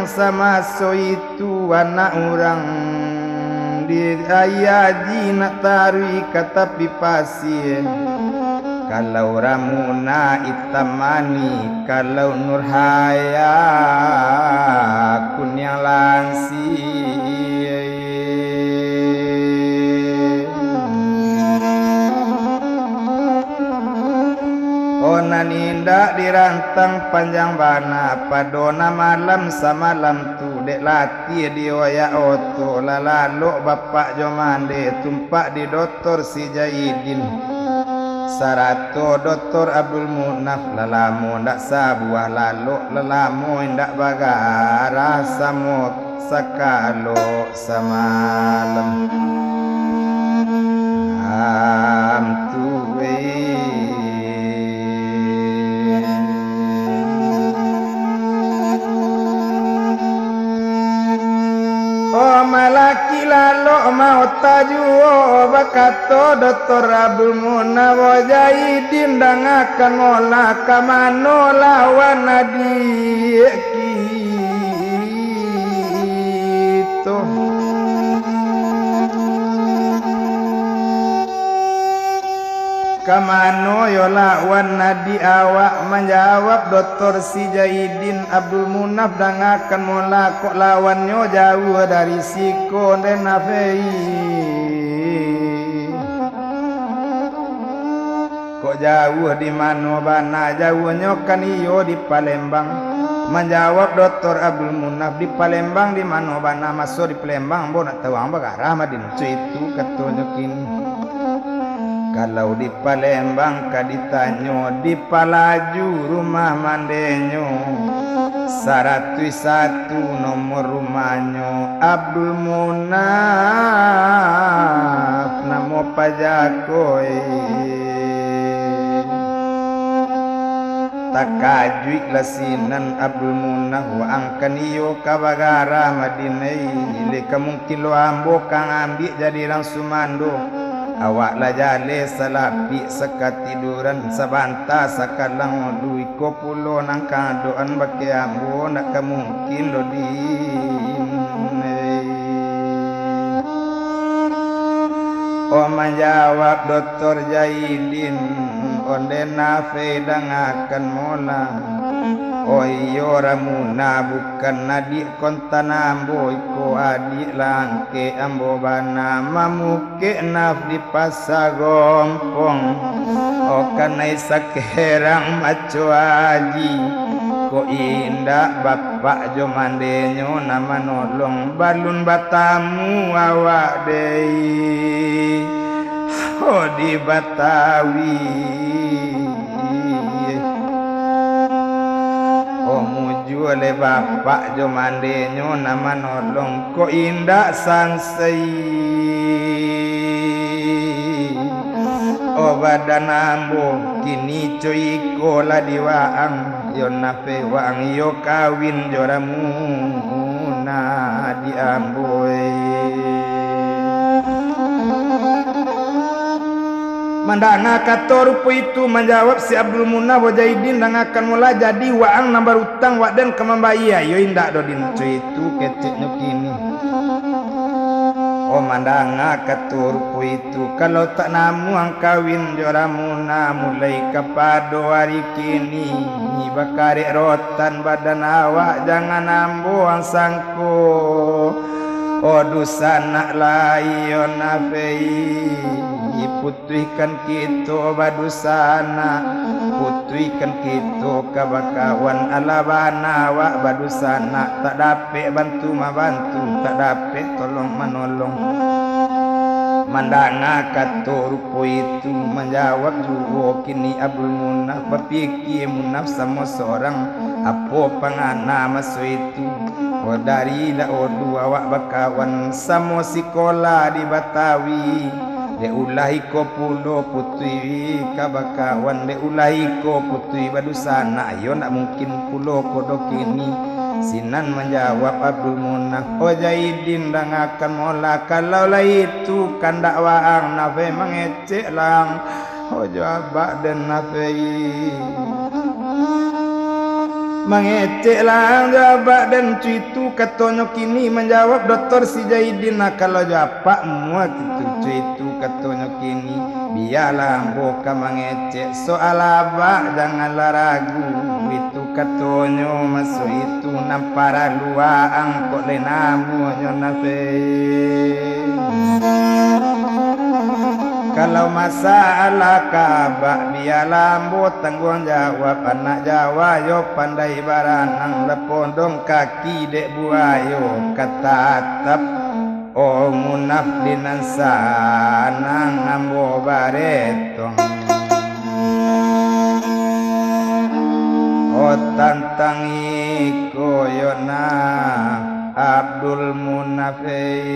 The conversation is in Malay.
yang sama so itu anak orang di ayaji nak tarui kata pipasi kalau Ramuna itamani kalau Nurhaya kunyang lansi Onaninda dirantang panjang bana padona malam samalam tu dek lati dioya oto lalalo bapak jomande tumpak di doktor si Jaidin sarato doktor Abdul Munaf lalamu ndak sabuah lalu lalamu ndak bagara samut sakalo samalam amtuwe Oh malaki lalu mau tajuo bakato doktor Abdul Munaf Jaidin dangakan mola kamano lawan adik kita kamano yo lawan nadi awak menjawab doktor si Jaidin Abdul Munaf dangakan mola kok lawannya jauh dari siko dan nafei kok jauh di mana bana jauhnya kan iyo di Palembang menjawab doktor Abdul Munaf di Palembang di mana bana masuk di Palembang bo nak tahu ang bagarah madin itu katanya kini kalau di Palembang kaditanyo di Palaju rumah mandenyo 101 nomor rumahnya Abdul Munaf namo pajakoy takajui lasinan Abdul Munaf wa angkaniyo kabagara madinai ile kamungkin lo ambo kang ambil jadi langsung mando awak lah jale salapi sekat tiduran sabanta sakalang duit ko pulo nang kadoan baki ambo nak kemungkin lo di oh menjawab doktor Jaidin onde nafe dangakan mola oh iyo Ramuna bukan adik kontan ambo iko adik langke ambo bana mamuke naf di pasagompong oh kanai sakerang maco aji ko indah bapak jomandenyo nama nolong balun batamu awak dei oh di Batawi oleh bapak jomandenyo nama nolong ko indah sansai oh badan ambo kini coy ko la diwaang yo nafe waang yo kawin joramu na di amboy mandanga katorupu itu menjawab si Abdul Munaf Jaidin dangakan mula jadi waang nambar utang wak dan kemambaya yo indak do din itu keceknya kini oh mandanga katorupu itu kalau tak namu ang kawin joramuna mulai kapado hari kini ni bakari rotan badan awak jangan ambo ang sangko oh dosa nak layon nafei putrikan kita badusana putrikan kita kabakawan alabana wa badusana tak dapat bantu mabantu tak dapat tolong menolong mandanga katorupo itu menjawab juga kini Abdul Munaf berpikir Munaf sama seorang apa pangana masu itu oh dari la dua wak bakawan sama sekolah di Batawi de ulahi ko pulo putri kabakawan de ulahi ko putri badusana ayo nak mungkin pulo kodo kini sinan menjawab Abdul Munaf oh Jaidin dangakan mola kalau lah itu kan dakwaang nafe mengecek lang oh jawab dan nafe mengecek lah jawab dan cuitu katonyo kini menjawab dokter si Jaidin. Nah kalau jawab pak muat itu cuitu katonyo kini biarlah boka mengecek soal abah janganlah ragu itu katonyo masuk itu nampara luang kok lenamu nyonafe. Kalau masalah kabak biarlah mbok tanggung jawab anak Jawa yo pandai baranang lepondong kaki dek buayo katatap oh munaf dinan sanang ambo baretong oh tantangi koyona Abdul Munafi